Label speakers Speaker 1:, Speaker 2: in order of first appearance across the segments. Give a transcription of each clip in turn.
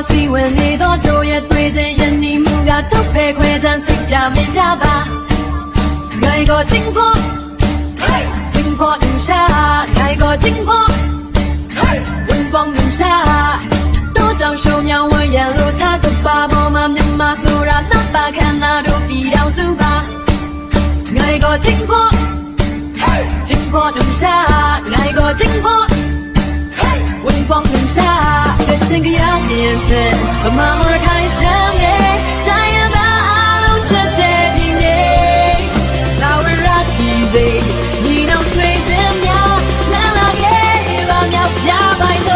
Speaker 1: စီဝင်နေတော့တို့ရဲ့တွေ့ချင်းယနေ့မူကထုတ်ဖဲခွဲချမ်းစိတ်ကြမကြပါငိုင်ကိုချင်းဖို့ချင်းဖို့လူရှာငိုင်ကိုချင်းဖို့ဝင်ပေါင်းလူရှာတို့ကြောင့်ရှုံမြောင်းဝရန်လို့ချကပါပေါ်မှာမြန်မာဆိုတာနှစ်ပါခန္ဓာတို့ပြည်တော်စုပါငိုင်ကိုချင်းဖို့ချင်းဖို့လူရှာငိုင်ကိုချင်းဖို့ဝင်ပေါင်းလူရှာ这个要面子，和妈妈开生耶，这样的阿路彻底平耶，早日让地贼，你能随着鸟，难了给把鸟加白头。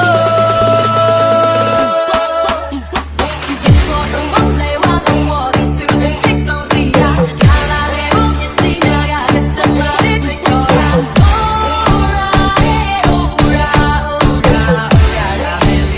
Speaker 1: 经过东方谁挖动我的苏联情东西呀，查拉雷不面积那个跟着我的对头呀，哦啦耶哦啦哦啦哦啦啦美丽。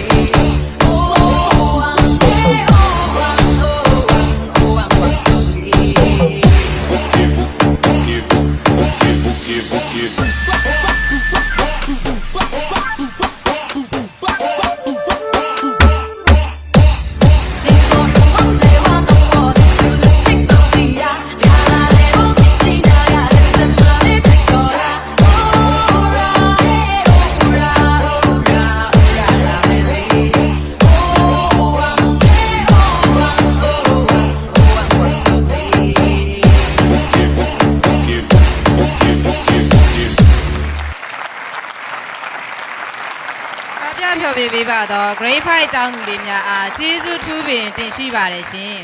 Speaker 2: ဖျော်ဖြေပေးပါတော့ Grade 5ကျောင်းသူလေးများအားကျေးဇူးထူးပင်တင်ရှိပါတယ်ရှင်